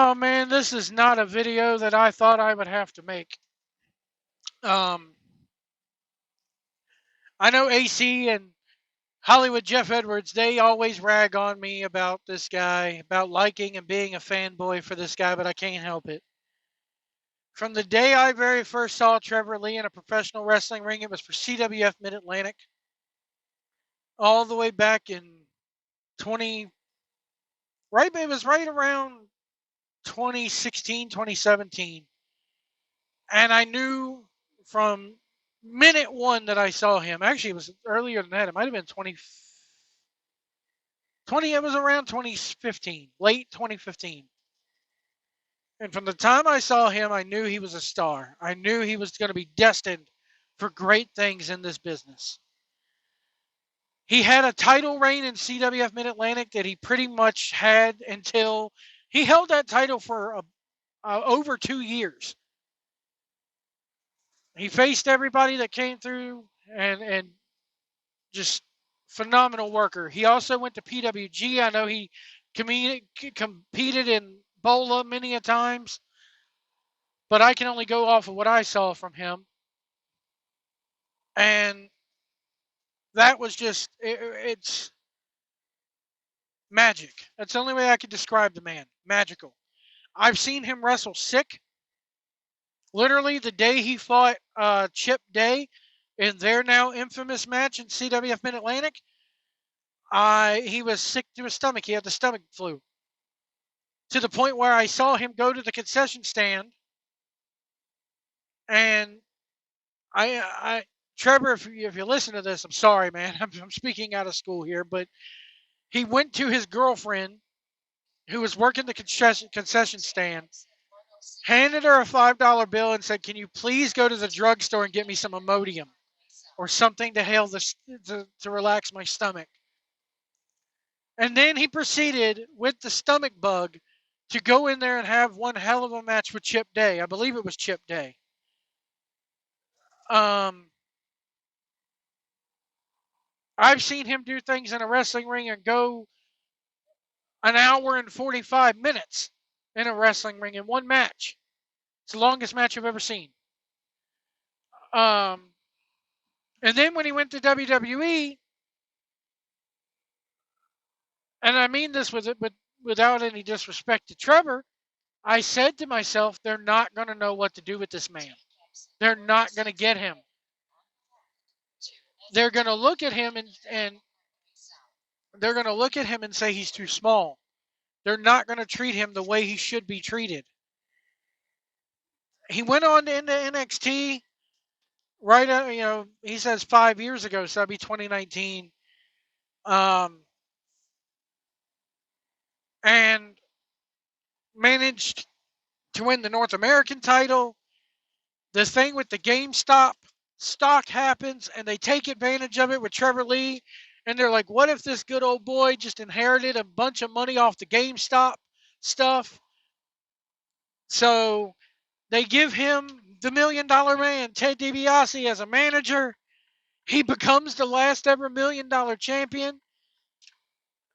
Oh man, this is not a video that I thought I would have to make. Um, I know AC and Hollywood Jeff Edwards, they always rag on me about this guy, about liking and being a fanboy for this guy, but I can't help it. From the day I very first saw Trevor Lee in a professional wrestling ring, it was for CWF Mid-Atlantic, all the way back in 20, right, it was right around 2016, 2017. And I knew from minute one that I saw him. Actually, it was earlier than that. It might have been 20. It was around 2015, late 2015. And from the time I saw him, I knew he was a star. I knew he was going to be destined for great things in this business. He had a title reign in CWF Mid-Atlantic that he pretty much had until he held that title for over 2 years. He faced everybody that came through and just phenomenal worker. He also went to PWG. I know he competed in Bola many a times, but I can only go off of what I saw from him. And that was just, it's magic. That's the only way I could describe the man. Magical. I've seen him wrestle sick. Literally, the day he fought Chip Day in their now infamous match in CWF Mid-Atlantic, he was sick to his stomach. He had the stomach flu. To the point where I saw him go to the concession stand, and Trevor, if you listen to this, I'm sorry, man. I'm speaking out of school here, but he went to his girlfriend, who was working the concession stand, handed her a $5 bill, and said, "Can you please go to the drugstore and get me some Imodium or something to to relax my stomach?" And then he proceeded with the stomach bug to go in there and have one hell of a match with Chip Day. I believe it was Chip Day. I've seen him do things in a wrestling ring and go an hour and 45 minutes in a wrestling ring in one match. It's the longest match I've ever seen. Um, and then when he went to WWE, and I mean this with it, but without any disrespect to Trevor, I said to myself, they're not going to know what to do with this man. They're not going to get him. They're going to look at him and they're going to look at him and say he's too small. They're not going to treat him the way he should be treated. He went on into NXT right. He says 5 years ago, so that'd be 2019. And managed to win the North American title. The thing with the GameStop stock happens, and they take advantage of it with Trevor Lee. And they're like, what if this good old boy just inherited a bunch of money off the GameStop stuff? So they give him the $1 Million Man, Ted DiBiase, as a manager. He becomes the last ever $1 Million champion.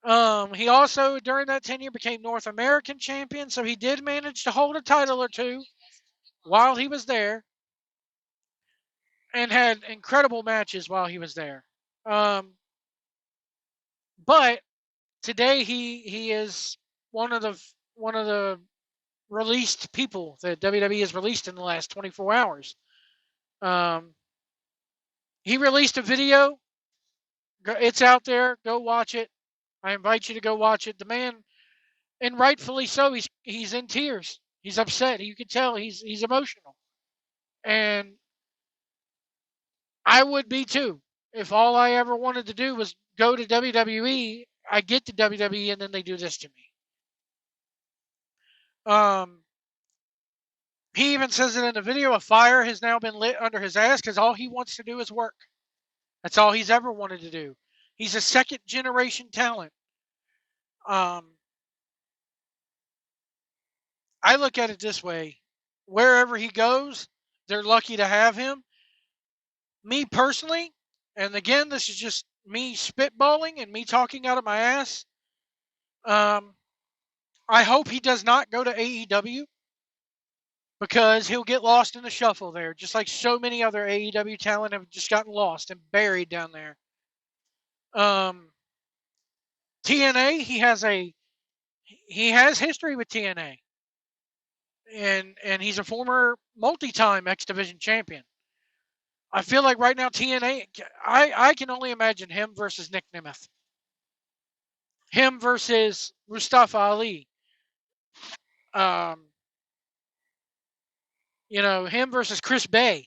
He also, during that tenure, became North American champion. So he did manage to hold a title or two while he was there, and had incredible matches while he was there. But today he is one of the released people that WWE has released in the last 24 hours. He released a video. It's out there. Go watch it. I invite you to go watch it. The man, and rightfully so, he's in tears. He's upset. You can tell he's emotional. And I would be too. If all I ever wanted to do was go to WWE, I get to WWE and then they do this to me. He even says it in the video, a fire has now been lit under his ass because all he wants to do is work. That's all he's ever wanted to do. He's a second generation talent. I look at it this way. Wherever he goes, they're lucky to have him. Me personally, and again, this is just me spitballing and me talking out of my ass. I hope he does not go to AEW because he'll get lost in the shuffle there, just like so many other AEW talent have just gotten lost and buried down there. TNA, he has history with TNA, and he's a former multi-time X Division champion. I feel like right now TNA, I can only imagine him versus Nick Nemeth, him versus Mustafa Ali, um, him versus Chris Bay.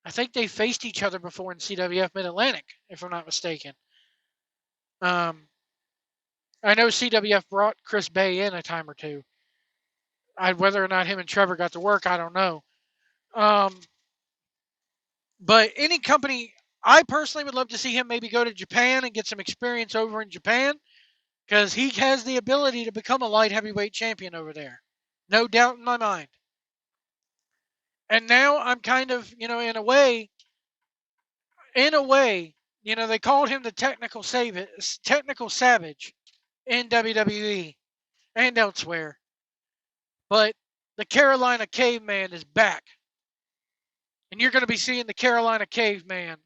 I think they faced each other before in CWF Mid Atlantic, if I'm not mistaken. Um, I know CWF brought Chris Bay in a time or two. Whether or not him and Trevor got to work, I don't know. But any company, I personally would love to see him maybe go to Japan and get some experience over in Japan because he has the ability to become a light heavyweight champion over there. No doubt in my mind. And now I'm kind of, in a way, they called him the technical savage in WWE and elsewhere. But the Carolina Caveman is back. And you're going to be seeing the Carolina Caveman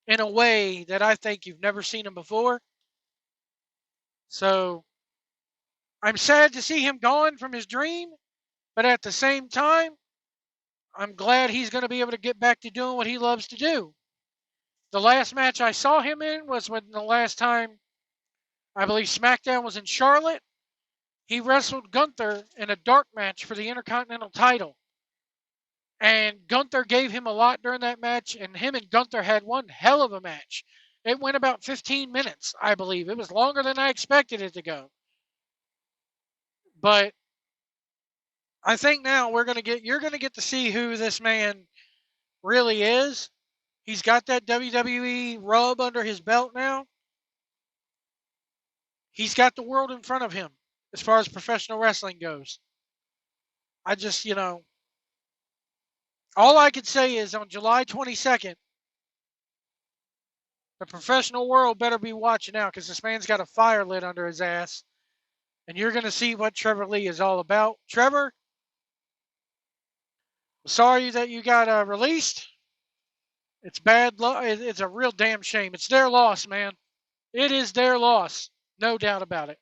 in a way that I think you've never seen him before. So I'm sad to see him gone from his dream, but at the same time, I'm glad he's going to be able to get back to doing what he loves to do. The last match I saw him in was when the last time I believe SmackDown was in Charlotte. He wrestled Gunther in a dark match for the Intercontinental title. And Gunther gave him a lot during that match, and him and Gunther had one hell of a match. It went about 15 minutes, I believe. It was longer than I expected it to go. But I think now you're going to get to see who this man really is. He's got that WWE rub under his belt now. He's got the world in front of him as far as professional wrestling goes. I just, all I could say is on July 22nd, the professional world better be watching out because this man's got a fire lit under his ass. And you're going to see what Trevor Lee is all about. Trevor, sorry that you got released. It's bad luck. It's a real damn shame. It's their loss, man. It is their loss. No doubt about it.